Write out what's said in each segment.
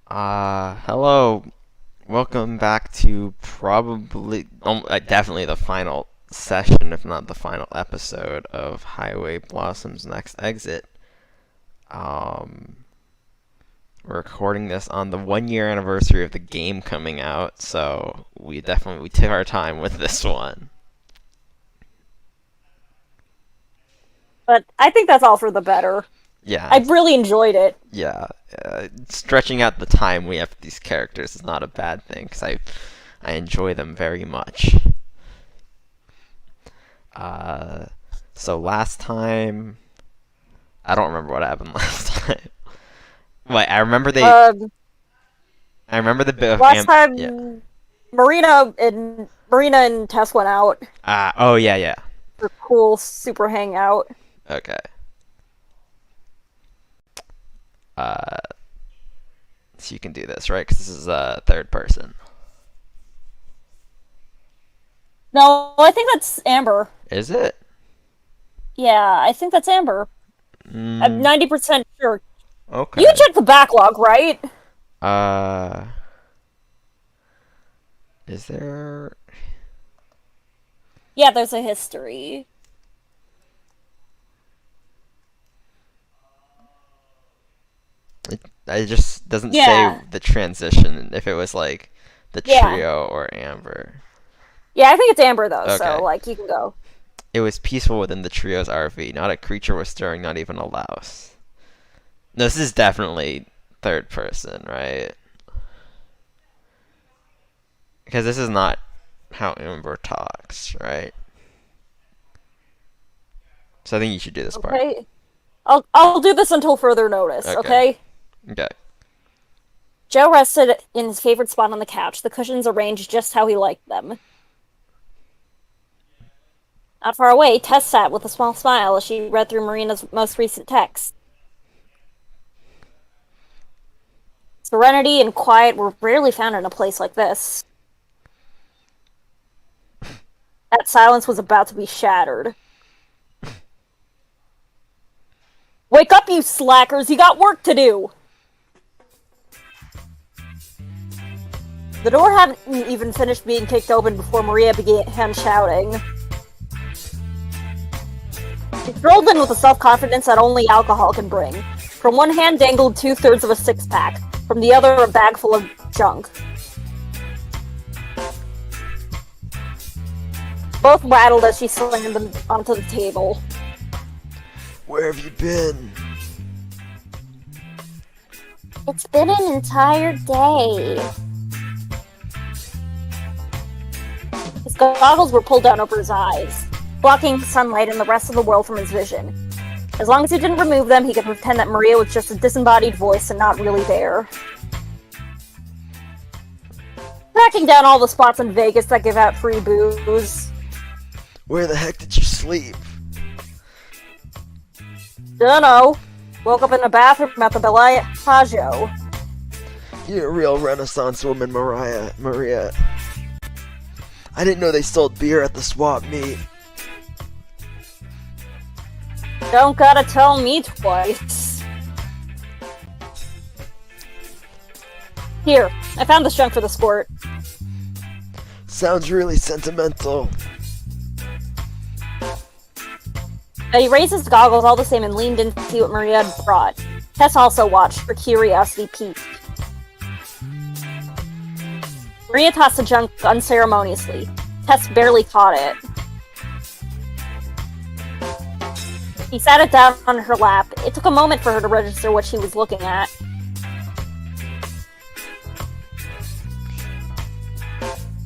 Hello. Welcome back to probably, definitely the final session, if not the final episode of Highway Blossom's Next Exit. Um, we're recording this on the 1 year anniversary of the game coming out, so we took our time with this one. But I think that's all for the better. Yeah, I really enjoyed it. yeah. Stretching out the time we have with these characters is not a bad thing, because I enjoy them very much. Uh, so last time, I don't remember what happened last time. Wait, I remember the bit of Last yeah. time, Marina and Tess went out Oh yeah, yeah. for a cool super hangout. Okay. Uh, so you can do this, right? Because this is third person. No, I think that's Amber. Is it? Yeah, I think that's Amber. I'm Mm, 90% sure. okay. You checked the backlog, right? Uh, is there? Yeah, there's a history. It just doesn't say Yeah, the transition if it was like the yeah. trio or Amber. Yeah, I think it's Amber, though, Okay. so, you can go. It was peaceful within the trio's RV. Not a creature was stirring, not even a louse. No, this is definitely third person, right? Because this is not how Amber talks, right? So I think you should do this part. Okay? I'll do this until further notice, Okay. okay? Okay. Joe rested in his favorite spot on the couch, the cushions arranged just how he liked them. Not far away, Tess sat with a small smile as she read through Marina's most recent text. Serenity and quiet were rarely found in a place like this. That silence was about to be shattered. Wake up, you slackers! You got work to do! The door hadn't even finished being kicked open before Maria began shouting. She strolled in with a self-confidence that only alcohol can bring. From one hand dangled two-thirds of a six-pack, from the other a bag full of junk. Both rattled as she slammed them onto the table. Where have you been? It's been an entire day. His goggles were pulled down over his eyes, blocking sunlight and the rest of the world from his vision. As long as he didn't remove them, he could pretend that Maria was just a disembodied voice and not really there. Tracking down all the spots in Vegas that give out free booze. Where the heck did you sleep? Dunno. Woke up in a bathroom at the Bellagio. You're a real Renaissance woman, Maria. I didn't know they sold beer at the swap meet. Don't gotta tell me twice. Here, I found this junk for the squirt. Sounds really sentimental. He raised his goggles all the same and leaned in to see what Maria had brought. Tess also watched, her curiosity piqued. Maria tossed the junk unceremoniously. Tess barely caught it. He sat it down on her lap. It took a moment for her to register what she was looking at.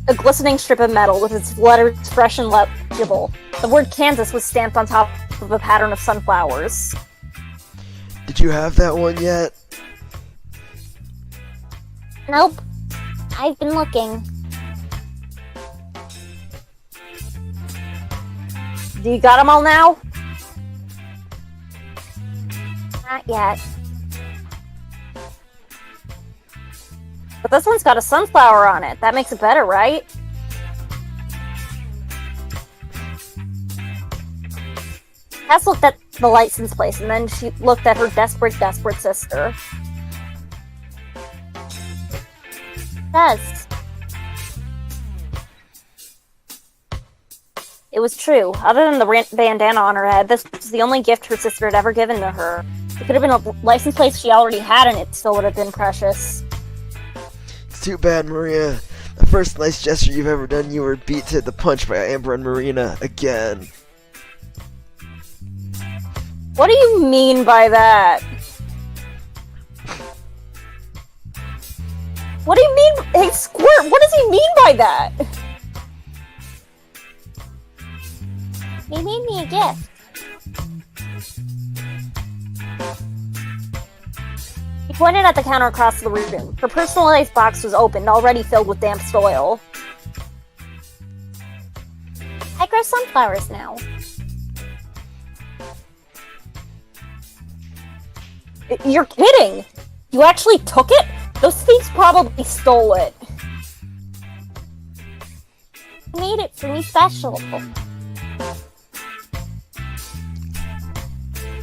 A glistening strip of metal with its letters fresh and legible. The word Kansas was stamped on top of a pattern of sunflowers. Did you have that one yet? Nope. I've been looking. Do you got them all now? Not yet. But this one's got a sunflower on it. That makes it better, right? Tess looked at the license plate, and then she looked at her desperate sister. does. It was true. Other than the bandana on her head, this was the only gift her sister had ever given to her. It could have been a license plate she already had, and it still would have been precious. It's too bad, Maria. The first nice gesture you've ever done, you were beat to the punch by Amber and Marina again. What do you mean by that? What do you mean? Hey, Squirt, what does he mean by that? He made me a gift. He pointed at the counter across the room. Her personalized box was opened, already filled with damp soil. I grow sunflowers now. You're kidding! You actually took it? Those thieves probably stole it. I made it for me special.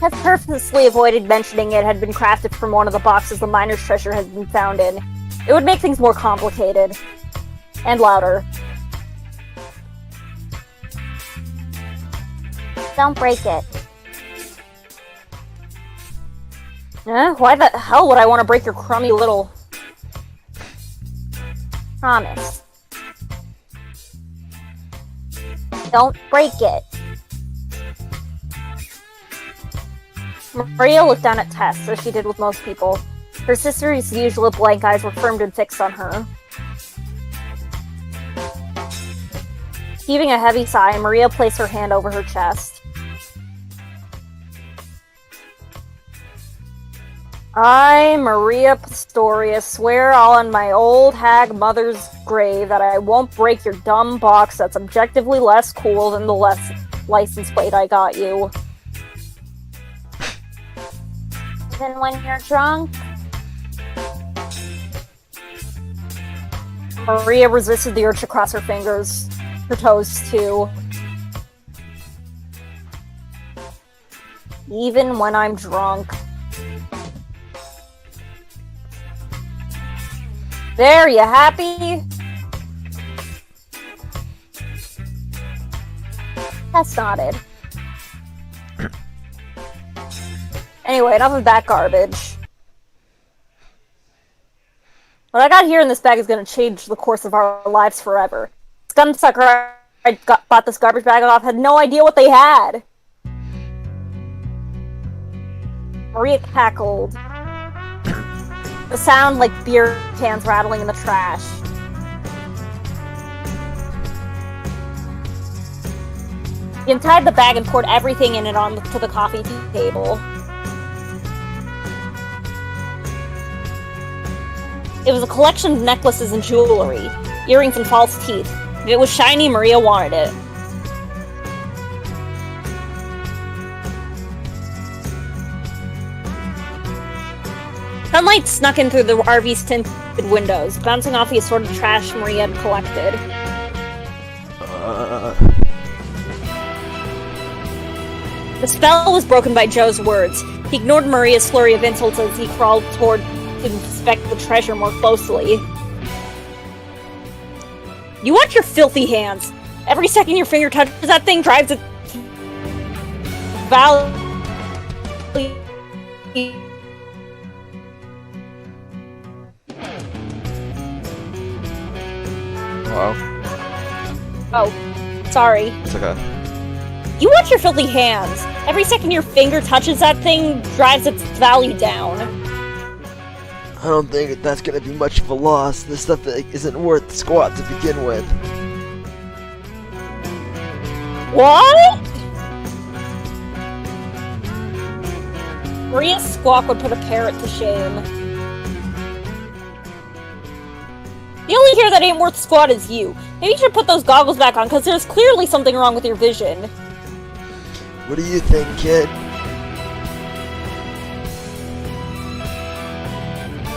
Had purposely avoided mentioning it had been crafted from one of the boxes the miner's treasure had been found in. It would make things more complicated. And louder. Don't break it. Why the hell would I want to break your crummy little... Promise. Don't break it. Maria looked down at Tess, as she did with most people. Her sister's usual blank eyes were firm and fixed on her. Heaving a heavy sigh, Maria placed her hand over her chest. I, Maria Pistorius, swear on my old hag mother's grave that I won't break your dumb box that's objectively less cool than the license plate I got you. Even when you're drunk? Maria resisted the urge to cross her fingers. Her toes, too. Even when I'm drunk. There, you happy? Tess nodded. Anyway, enough of that garbage. What I got here in this bag is going to change the course of our lives forever. Scumsucker I bought this garbage bag off had no idea what they had. Maria cackled. The sound like beer cans rattling in the trash. He untied the bag and poured everything in it onto the coffee table. It was a collection of necklaces and jewelry, earrings and false teeth. If it was shiny, Maria wanted it. Sunlight snuck in through the RV's tinted windows, bouncing off the assorted trash Maria had collected. The spell was broken by Joe's words. He ignored Maria's flurry of insults as he crawled toward to inspect the treasure more closely. You watch your filthy hands! Every second your finger touches that thing drives it... Hello? Oh, sorry. It's okay. You watch your filthy hands! Every second your finger touches that thing drives its value down. I don't think that's gonna be much of a loss. This stuff isn't worth squat to begin with. What? Maria's squawk would put a parrot to shame. The only hair that ain't worth squat is you. Maybe you should put those goggles back on, because there's clearly something wrong with your vision. What do you think, kid?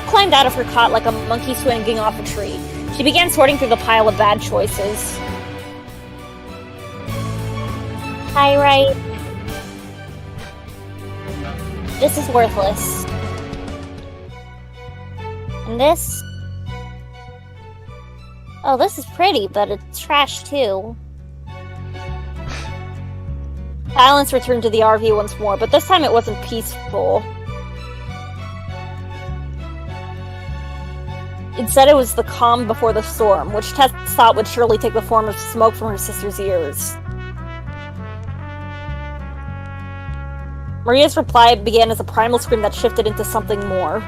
Climbed out of her cot like a monkey swinging off a tree. She began sorting through the pile of bad choices. Pyrite. This is worthless. And this? Oh, this is pretty, but it's trash too. Silence returned to the RV once more, but this time it wasn't peaceful. Instead, it was the calm before the storm, which Tess thought would surely take the form of smoke from her sister's ears. Maria's reply began as a primal scream that shifted into something more.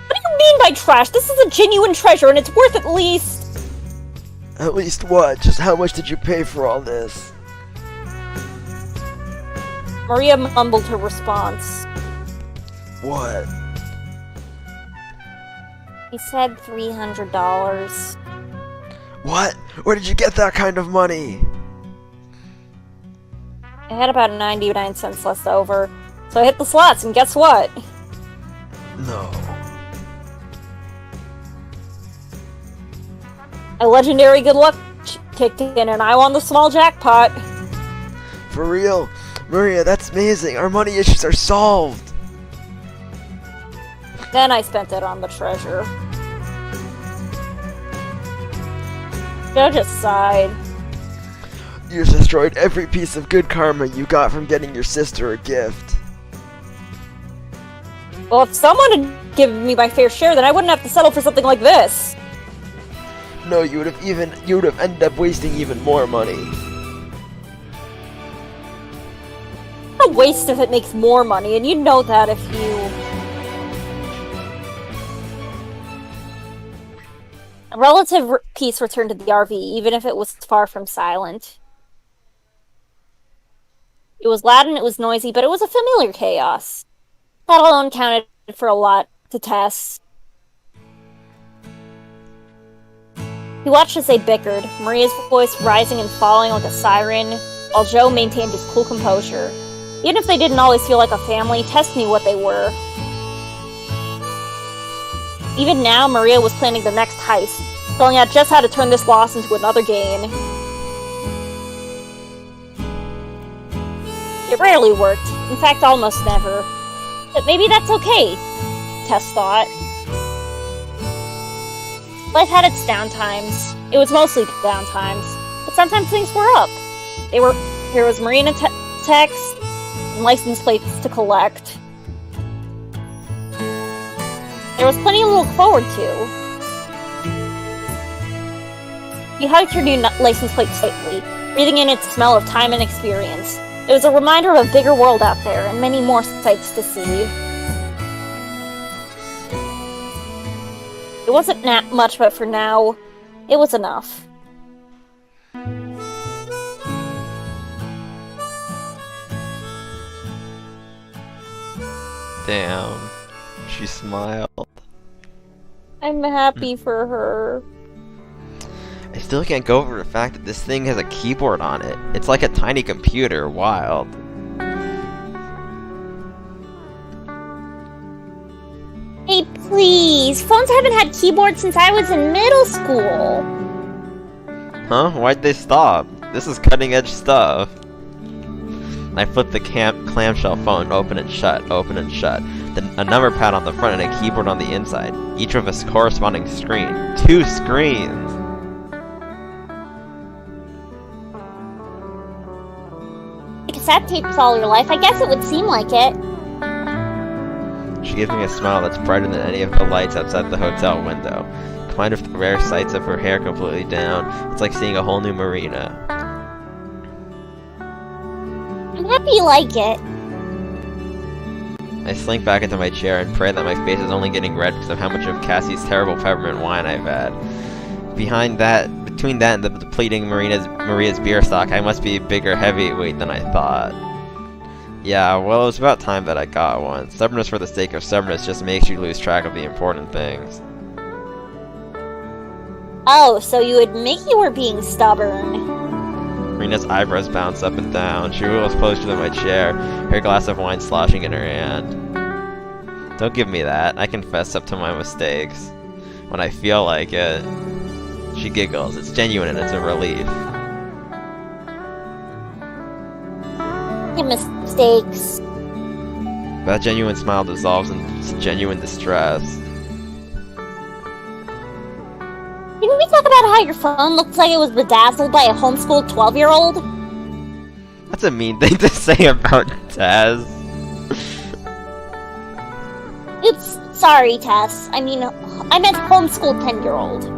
What do you mean by trash? This is a genuine treasure, and it's worth at least... At least what? Just how much did you pay for all this? Maria mumbled her response. What? He said $300. What? Where did you get that kind of money? I had about 99 cents left over, so I hit the slots, and guess what? No. A legendary good luck kicked in, and I won the small jackpot. For real? Maria, that's amazing. Our money issues are solved. Then I spent it on the treasure. Joe just sighed. You destroyed every piece of good karma you got from getting your sister a gift. Well, if someone had given me my fair share, then I wouldn't have to settle for something like this. No, you would have ended up wasting even more money. A waste if it makes more money, and you know that if you... A relative peace returned to the RV, even if it was far from silent. It was loud and it was noisy, but it was a familiar chaos. That alone counted for a lot to Tess. He watched as they bickered, Maria's voice rising and falling like a siren, while Joe maintained his cool composure. Even if they didn't always feel like a family, Tess knew what they were. Even now, Maria was planning the next heist, spelling out just how to turn this loss into another gain. It rarely worked, in fact almost never. But maybe that's okay, Tess thought. Life had its downtimes. It was mostly downtimes, but sometimes things were up. There was marina techs and license plates to collect. There was plenty to look forward to. He hugged her new license plate tightly, breathing in its smell of time and experience. It was a reminder of a bigger world out there, and many more sights to see. It wasn't much, but for now, it was enough. Damn. She smiled. I'm happy for her. I still can't go over the fact that this thing has a keyboard on it. It's like a tiny computer. Wild. Hey, please! Phones haven't had keyboards since I was in middle school! Huh? Why'd they stop? This is cutting edge stuff. I flipped the clamshell phone open and shut, then a number pad on the front and a keyboard on the inside, each with a corresponding screen. 2 screens! Cassette tapes all your life, I guess it would seem like it. She gives me a smile that's brighter than any of the lights outside the hotel window. Combined with the rare sights of her hair completely down, it's like seeing a whole new marina. I'm happy you like it. I slink back into my chair and pray that my face is only getting red because of how much of Cassie's terrible peppermint wine I've had. Between that and the depleting Maria's beer stock, I must be a bigger heavyweight than I thought. Yeah, well, it was about time that I got one. Stubbornness for the sake of stubbornness just makes you lose track of the important things. Oh, so you admit you were being stubborn. Marina's eyebrows bounce up and down. She wheels closer to my chair, her glass of wine sloshing in her hand. Don't give me that. I confess up to my mistakes. When I feel like it. She giggles. It's genuine and it's a relief. Your mistakes. That genuine smile dissolves into genuine distress. about how your phone looks like it was bedazzled by a homeschooled 12-year-old? That's a mean thing to say about Taz. Oops, sorry, Tess. I meant homeschooled 10-year-old.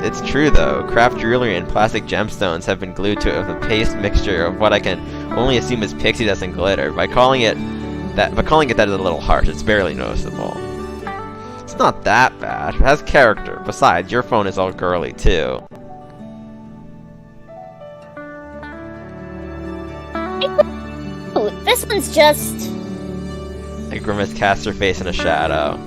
It's true though. Craft jewelry and plastic gemstones have been glued to it with a paste mixture of what I can only assume is pixie dust and glitter. By calling it that is a little harsh. It's barely noticeable. It's not that bad. It has character. Besides, your phone is all girly too. Ooh, this one's just... A grimace casts her face in a shadow.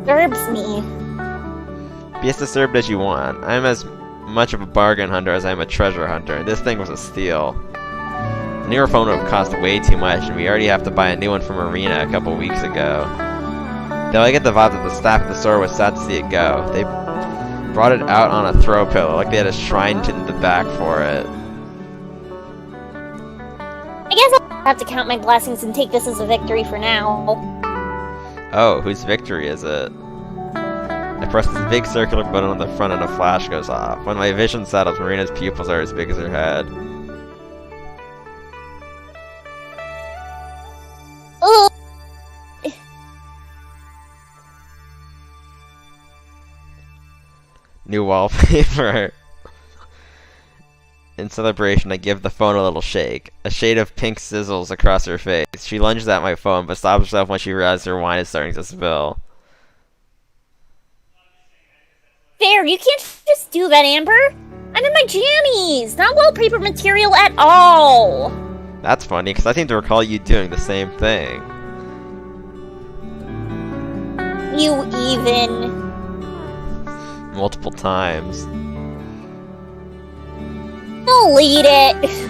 disturbs me. Be as disturbed as you want. I'm as much of a bargain hunter as I'm a treasure hunter. This thing was a steal. The newer phone would have cost way too much, and we already have to buy a new one from Arena a couple weeks ago. Though I get the vibe that the staff at the store was sad to see it go. They brought it out on a throw pillow, like they had a shrine in the back for it. I guess I'll have to count my blessings and take this as a victory for now. Oh, whose victory is it? I press this big circular button on the front and a flash goes off. When my vision settles, Marina's pupils are as big as her head. Ugh. New wallpaper. In celebration, I give the phone a little shake. A shade of pink sizzles across her face. She lunges at my phone, but stops herself when she realizes her wine is starting to spill. There, you can't just do that, Amber. I'm in my jammies, not wallpaper material at all. That's funny, because I seem to recall you doing the same thing. You even... Multiple times. Delete it.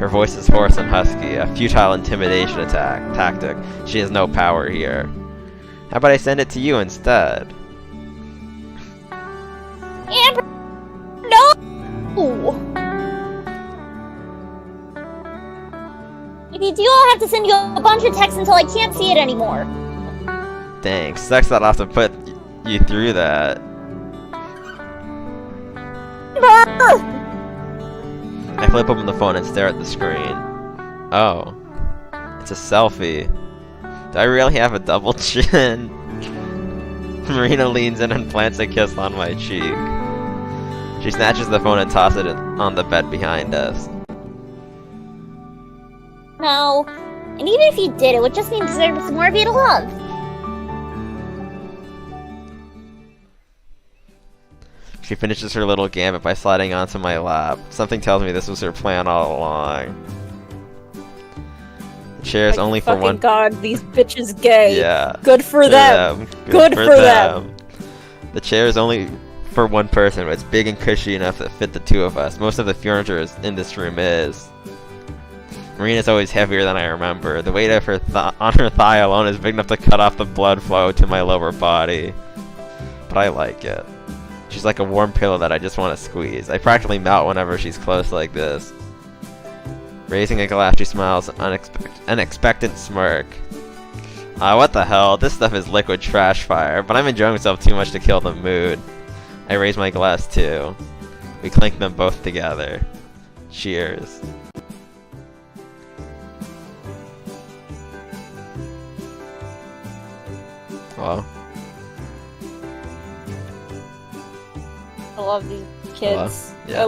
Her voice is hoarse and husky, a futile intimidation tactic. She has no power here. How about I send it to you instead? Amber, no! If you do, I'll have to send you a bunch of texts until I can't see it anymore. Dang, sucks that I'll have to put you through that. I flip open the phone and stare at the screen. Oh. It's a selfie. Do I really have a double chin? Marina leans in and plants a kiss on my cheek. She snatches the phone and tosses it on the bed behind us. No. And even if you did, it would just mean there was more of you to love. She finishes her little gambit by sliding onto my lap. Something tells me this was her plan all along. The chair is only for one... God, these bitches gay. Yeah. Good for them. Good for them. The chair is only for one person, but it's big and cushy enough to fit the two of us. Most of the furniture in this room is. Marina's always heavier than I remember. The weight of her on her thigh alone is big enough to cut off the blood flow to my lower body. But I like it. She's like a warm pillow that I just want to squeeze. I practically melt whenever she's close like this. Raising a glass, she smiles an expectant smirk. What the hell? This stuff is liquid trash fire, but I'm enjoying myself too much to kill the mood. I raise my glass too. We clink them both together. Cheers. Well. I love these kids. Yeah.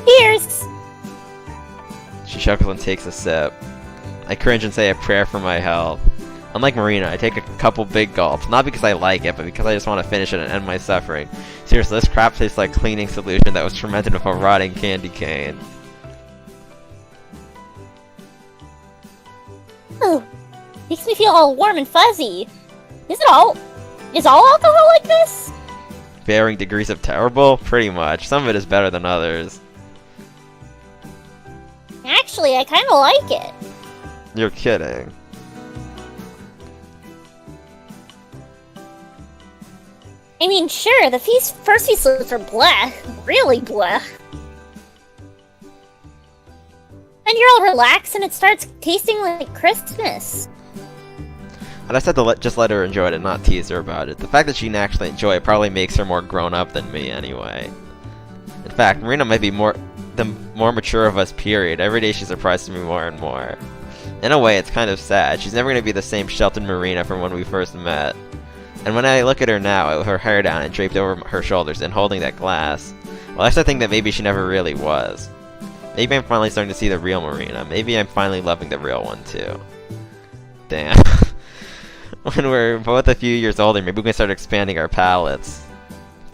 Cheers! She chuckles and takes a sip. I cringe and say a prayer for my health. Unlike Marina, I take a couple big gulps, not because I like it, but because I just want to finish it and end my suffering. Seriously, this crap tastes like cleaning solution that was fermented with a rotting candy cane. Ooh, makes me feel all warm and fuzzy. Is all alcohol like this? Varying degrees of terrible? Pretty much. Some of it is better than others. Actually, I kinda like it. You're kidding. I mean, sure, the first few slips are bleh. Really bleh. And you're all relaxed, and it starts tasting like Christmas. And I said to just let her enjoy it and not tease her about it. The fact that she can actually enjoy it probably makes her more grown up than me anyway. In fact, Marina might be the more mature of us, period. Every day she surprises me more and more. In a way, it's kind of sad. She's never going to be the same sheltered Marina from when we first met. And when I look at her now, with her hair down and draped over her shoulders and holding that glass, well, I start thinking that maybe she never really was. Maybe I'm finally starting to see the real Marina. Maybe I'm finally loving the real one, too. Damn. When we're both a few years older, maybe we can start expanding our palettes.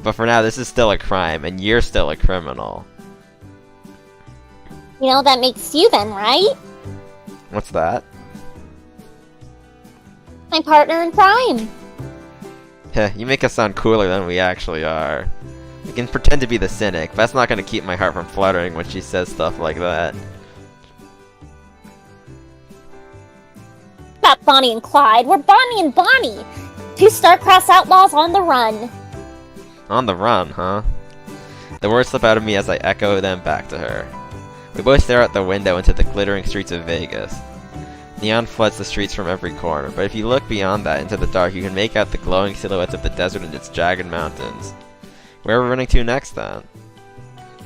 But for now, this is still a crime, and you're still a criminal. You know, that makes you then, right? What's that? My partner in crime. Heh, you make us sound cooler than we actually are. You can pretend to be the cynic, but that's not gonna keep my heart from fluttering when she says stuff like that. Not Bonnie and Clyde, we're Bonnie and Bonnie! Two star-crossed outlaws on the run. On the run, huh? The words slip out of me as I echo them back to her. We both stare out the window into the glittering streets of Vegas. Neon floods the streets from every corner, but if you look beyond that into the dark, you can make out the glowing silhouettes of the desert and its jagged mountains. Where are we running to next, then?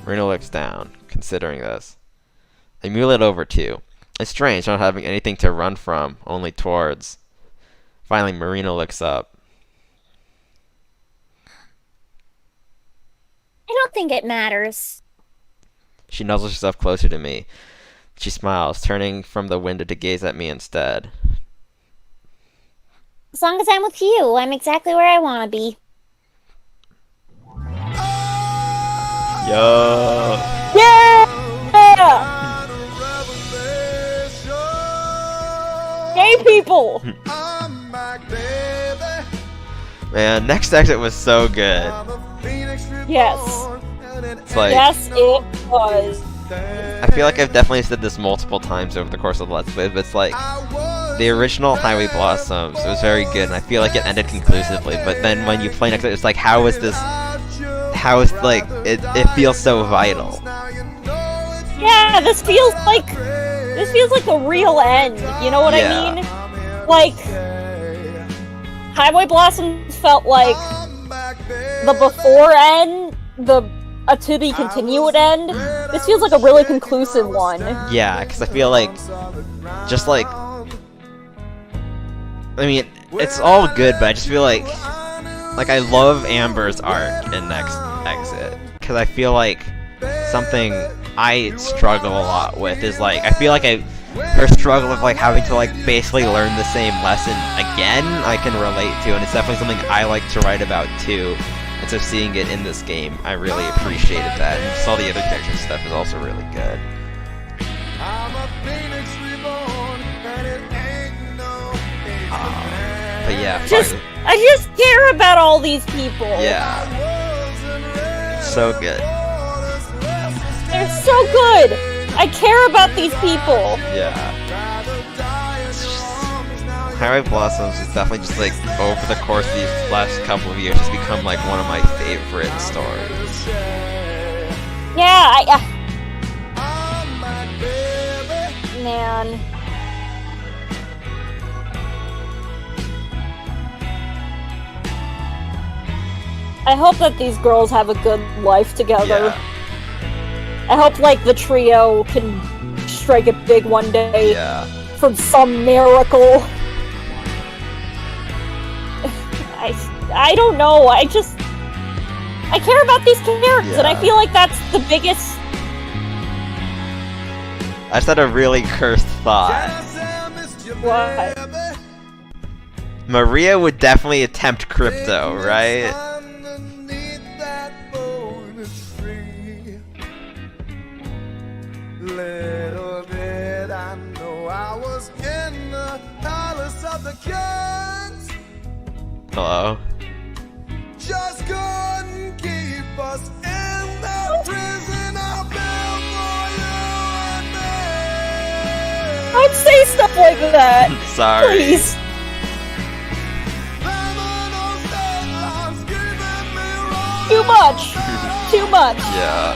Marina looks down, considering this. I mule it over, too. It's strange not having anything to run from, only towards. Finally, Marina looks up. I don't think it matters. She nuzzles herself closer to me. She smiles, turning from the window to gaze at me instead. As long as I'm with you, I'm exactly where I want to be. Yo! Yeah! Gay people! Man, Next Exit was so good. Yes. It's like, Yes, it was. I feel like I've definitely said this multiple times over the course of the Let's Play, but it's like, the original Highway Blossoms, it was very good, and I feel like it ended conclusively, but then when you play Next Exit, it's like, how is, like, it feels so vital. Yeah, this feels like a real end, you know what I mean? Like, Highway Blossoms felt like the before end, a to be continued end. This feels like a really conclusive one. Yeah, because I feel like, just like, I mean, it's all good, but I just feel like I love Amber's arc in Next Exit, because I feel like something I struggle a lot with is like, I feel like her struggle of like having to like basically learn the same lesson again, I can relate to, and it's definitely something I like to write about too. And so seeing it in this game, I really appreciated that, and just all the other character stuff is also really good. But yeah, I just care about all these people. Yeah. So good. They're so good. I care about these people. Yeah. Highway Blossoms is definitely just like, over the course of these last couple of years, has become like one of my favorite stories. Yeah, man. I hope that these girls have a good life together. Yeah. I hope, like, the trio can strike it big one day. Yeah. From some miracle. I don't know, I care about these characters, and I feel like that's the biggest... I just had a really cursed thought. What? Maria would definitely attempt crypto, right? Little did I know I was in the palace of the kings. Hello? Just couldn't keep us in the prison I built for you and me. Don't say stuff like that. Sorry. Please. Too much. Too much. Yeah.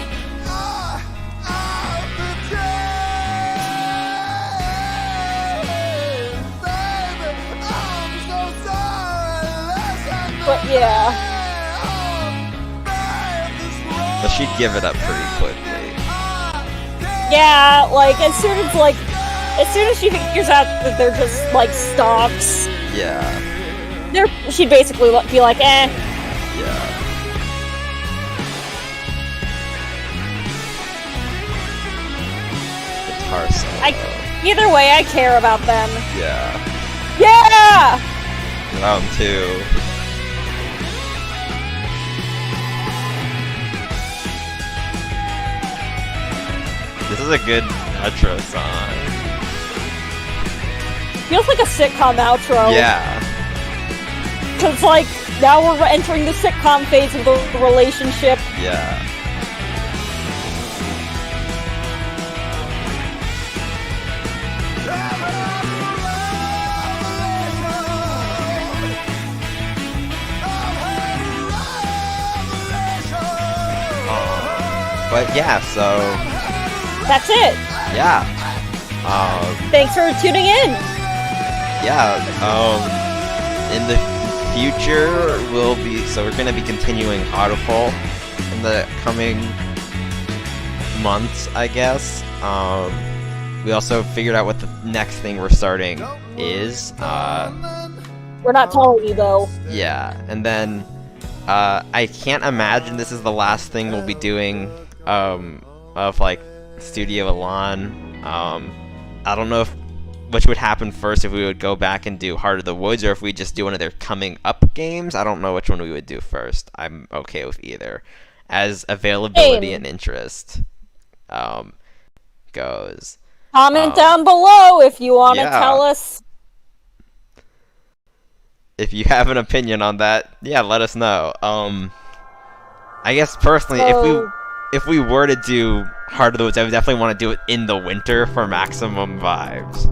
But yeah. But she'd give it up pretty quickly. Yeah, like, as soon as she figures out that they're just, like, stalks, Yeah. she'd basically be like, eh. Yeah. Guitar solo. Either way, I care about them. Yeah. Yeah! Round 2. This is a good outro song. Feels like a sitcom outro. Yeah. Because, like, now we're entering the sitcom phase of the relationship. Yeah. But yeah, so That's it. yeah. Thanks for tuning in. Yeah, in the future we're gonna be continuing Audible in the coming months, I guess. We also figured out what the next thing we're starting is. We're not telling you, though. Yeah, and then I can't imagine this is the last thing we'll be doing of like Studio Elan. I don't know which would happen first, if we would go back and do Heart of the Woods, or if we just do one of their coming up games. I don't know which one we would do first. I'm okay with either, as availability Same. and interest goes. Comment down below if you want to yeah. tell us. If you have an opinion on that, yeah, let us know. I guess personally, if we were to do Heart of the Woods, I would definitely want to do it in the winter for maximum vibes.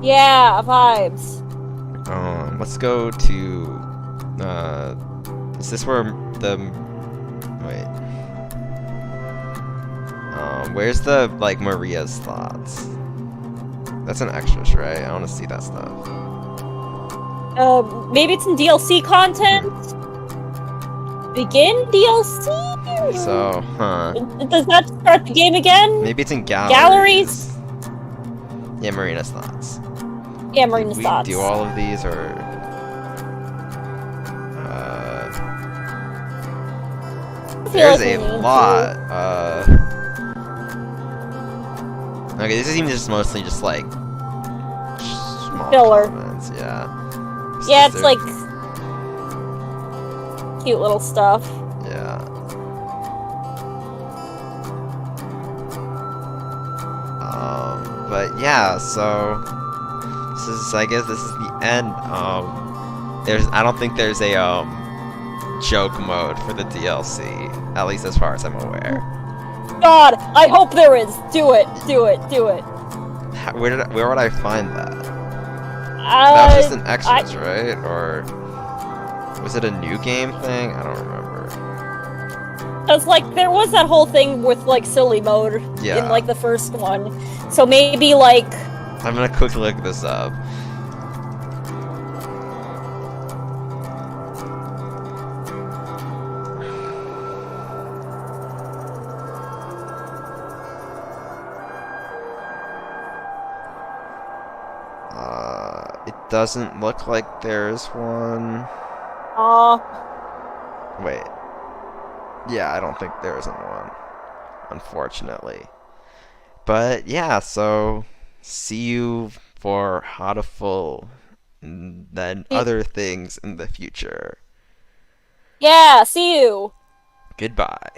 Yeah, vibes. Let's go to. Is this where the? Wait. Where's the like Maria's thoughts? That's an extras, right? I want to see that stuff. Maybe it's in DLC content? Begin DLC? So, Does that start the game again? maybe it's in galleries. Galleries? Yeah, Marina's thoughts. Yeah, Marina's we thoughts. do all of these, or I feel there's like we a need to. lot. Okay, this is even just mostly just like small Filler. comments. Yeah. Yeah, Is it's there- like cute little stuff. Yeah. But yeah, so I guess this is the end. I don't think there's a joke mode for the DLC, at least as far as I'm aware. God, I hope there is. Do it, do it, do it. Where would I find that? That was just an extras, right? Or was it a new game thing? I don't remember. Cause like there was that whole thing with like silly mode Yeah. in like the first one, so maybe like I'm gonna quickly look this up. It doesn't look like there's one. Wait. Yeah, I don't think there isn't one, unfortunately. But yeah, so see you for Hodiful and then other things in the future. yeah, see you. Goodbye.